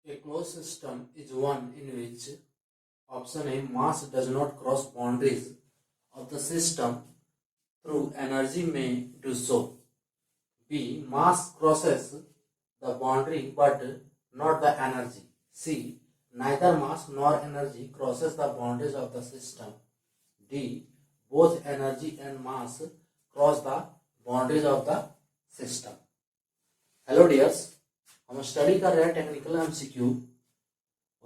A closed system is one in which option A mass does not cross boundaries of the system through energy may do so. B. Mass crosses the boundary but not the energy. C. Neither mass nor energy crosses the boundaries of the system. D. Both energy and mass cross the boundaries of the system. Hello dears, हम study कर रहे हैं technical MCQ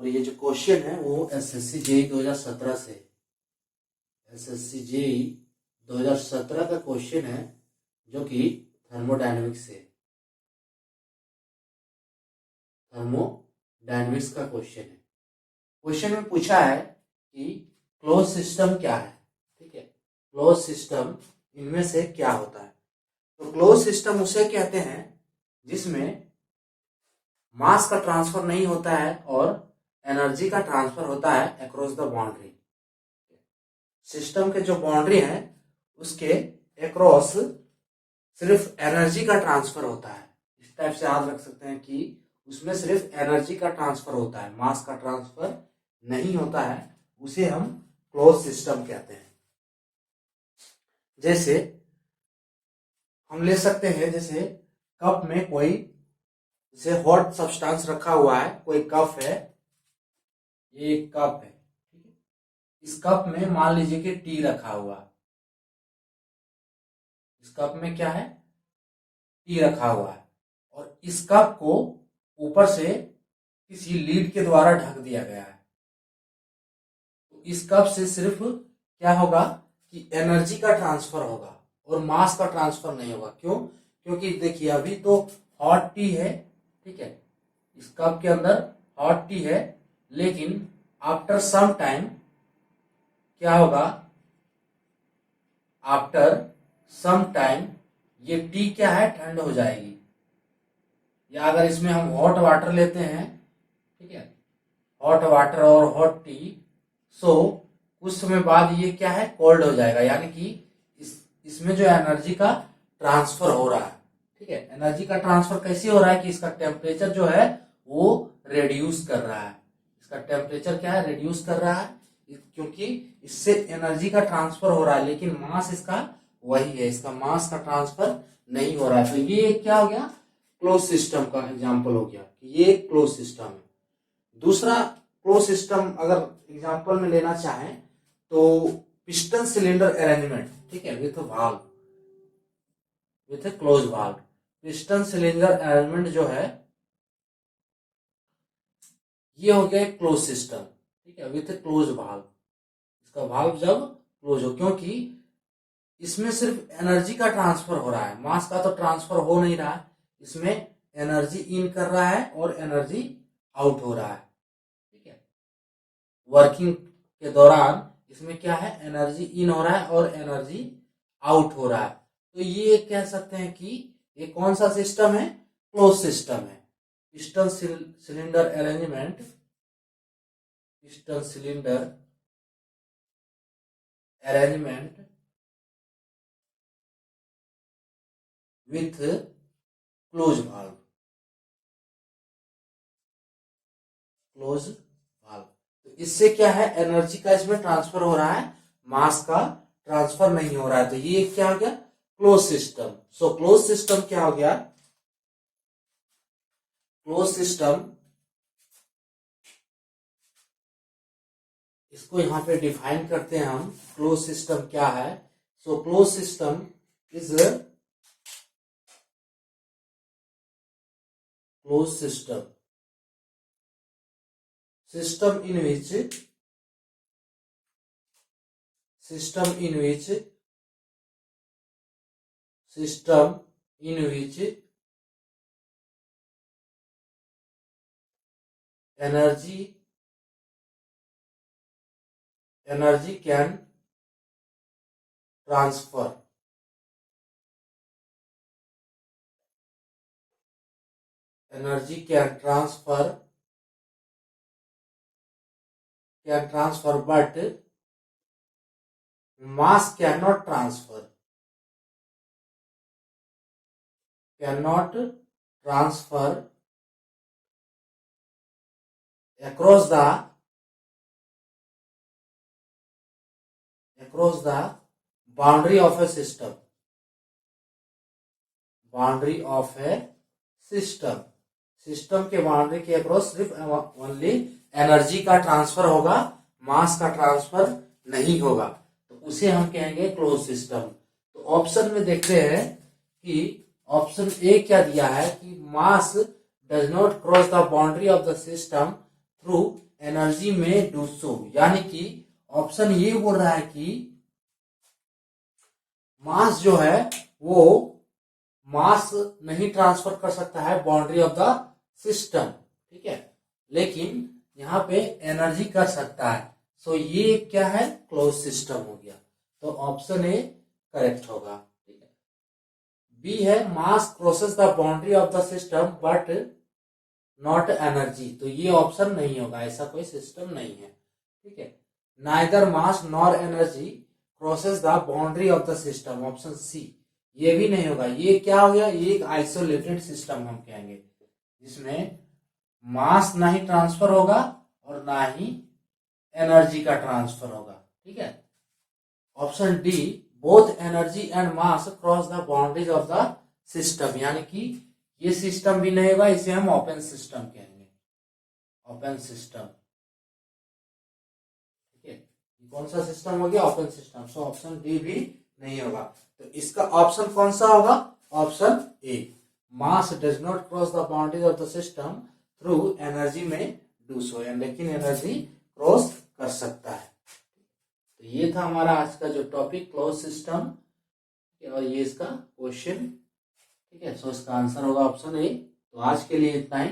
और ये जो question है वो SSC JE 2017 से एसएससी जेई 2017 का क्वेश्चन है जो कि थर्मोडायनेमिक्स से थर्मोडायनेमिक्स का क्वेश्चन है। क्वेश्चन में पूछा है कि क्लोज सिस्टम क्या है। ठीक है, क्लोज सिस्टम इनमें से क्या होता है। तो क्लोज सिस्टम उसे कहते हैं जिसमें मास का ट्रांसफर नहीं होता है और एनर्जी का ट्रांसफर होता है अक्रॉस द बाउंड्री। सिस्टम के जो बाउंड्री है उसके अक्रॉस सिर्फ एनर्जी का ट्रांसफर होता है। इस टाइप से याद रख सकते हैं कि उसमें सिर्फ एनर्जी का ट्रांसफर होता है, मास का ट्रांसफर नहीं होता है, उसे हम क्लोज सिस्टम कहते हैं। जैसे हम ले सकते हैं, जैसे कप में कोई जैसे हॉट सब्सटेंस रखा हुआ है, कोई कप है, ये एक कप है। ठीक है, इस कप में मान लीजिए कि टी रखा हुआ है। इस कप में क्या है, टी रखा हुआ है और इस कप को ऊपर से किसी लीड के द्वारा ढक दिया गया है। तो इस कप से सिर्फ क्या होगा कि एनर्जी का ट्रांसफर होगा और मास का ट्रांसफर नहीं होगा। क्यों? क्योंकि देखिए अभी तो हॉट टी है, ठीक है, इस कप के अंदर हॉट टी है, लेकिन आफ्टर सम टाइम क्या होगा, आफ्टर सम टाइम ये टी क्या है, ठंड हो जाएगी। या अगर इसमें हम हॉट वाटर लेते हैं, ठीक है, हॉट वाटर और हॉट टी, सो कुछ समय बाद ये क्या है, कोल्ड हो जाएगा। यानी कि इसमें जो एनर्जी का ट्रांसफर हो रहा है, ठीक है, एनर्जी का ट्रांसफर कैसे हो रहा है कि इसका टेम्परेचर जो है वो रिड्यूस कर रहा है। इसका टेम्परेचर क्या है, रिड्यूस कर रहा है, क्योंकि इससे एनर्जी का ट्रांसफर हो रहा है, लेकिन मास इसका वही है, इसका मास का ट्रांसफर नहीं हो रहा है। तो ये क्या हो गया, क्लोज सिस्टम का एग्जाम्पल हो गया कि ये क्लोज सिस्टम है। दूसरा क्लोज सिस्टम अगर एग्जाम्पल में लेना चाहें तो पिस्टन सिलेंडर अरेंजमेंट, ठीक है, with valve, with close valve. Piston cylinder arrangement जो है ये हो गया क्लोज सिस्टम, ठीक है, विथ क्लोज वाल्व। इसका वाल्व जब क्लोज हो, क्योंकि इसमें सिर्फ एनर्जी का ट्रांसफर हो रहा है, मास का तो ट्रांसफर हो नहीं रहा है। इसमें एनर्जी इन कर रहा है और एनर्जी आउट हो रहा है। ठीक है, वर्किंग के दौरान इसमें क्या है, एनर्जी इन हो रहा है और एनर्जी आउट हो रहा है। तो ये कह सकते हैं कि ये कौन सा सिस्टम है, क्लोज सिस्टम है। Piston cylinder arrangement, piston cylinder arrangement with close valve, close valve. तो इससे क्या है, एनर्जी का इसमें ट्रांसफर हो रहा है, मास का ट्रांसफर नहीं हो रहा है। तो ये क्या हो गया, close system. So close system क्या हो गया, क्लोज सिस्टम, इसको यहां पे डिफाइन करते हैं हम, क्लोज सिस्टम क्या है। So close system is close system, system in which system in which system in which energy can transfer, energy can transfer but mass cannot transfer, cannot transfer across the boundary of a system, boundary of A system, system के boundary के across सिर्फ only energy का transfer होगा, मास का transfer नहीं होगा, तो उसे हम कहेंगे क्लोज सिस्टम। तो ऑप्शन में देखते हैं कि ऑप्शन ए क्या दिया है कि mass does not cross the boundary of the system through energy में डू सो, यानी कि ऑप्शन ये बोल रहा है कि मास जो है वो मास नहीं ट्रांसफर कर सकता है बाउंड्री ऑफ द सिस्टम, ठीक है, लेकिन यहां पे एनर्जी कर सकता है। सो ये क्या है, क्लोज सिस्टम हो गया। तो ऑप्शन ए करेक्ट होगा, ठीक है। बी है mass crosses the boundary of the system but not energy, तो ये ऑप्शन नहीं होगा, ऐसा कोई सिस्टम नहीं है, ठीक है। Neither mass nor energy crosses the boundary of the system, option C, ये भी नहीं होगा। ये क्या हो गया, ये एक आइसोलेटेड सिस्टम हम कहेंगे जिसमें मास ना ही ट्रांसफर होगा और ना ही एनर्जी का ट्रांसफर होगा, ठीक है। Option D both energy and mass cross the boundaries of the system, यानी कि ये सिस्टम भी नहीं होगा, इसे हम ओपन सिस्टम कहेंगे, ओपन सिस्टम, ठीक है। कौन सा सिस्टम हो गया, open system. So option D भी नहीं होगा। तो इसका ऑप्शन कौन सा होगा, option A, mass does not cross the boundaries of the system through energy में डू सो, लेकिन एनर्जी क्रॉस कर सकता है। तो ये था हमारा आज का जो टॉपिक क्लोज सिस्टम, और ये इसका क्वेश्चन, ठीक है। सो इसका आंसर होगा ऑप्शन ए। तो आज के लिए इतना ही।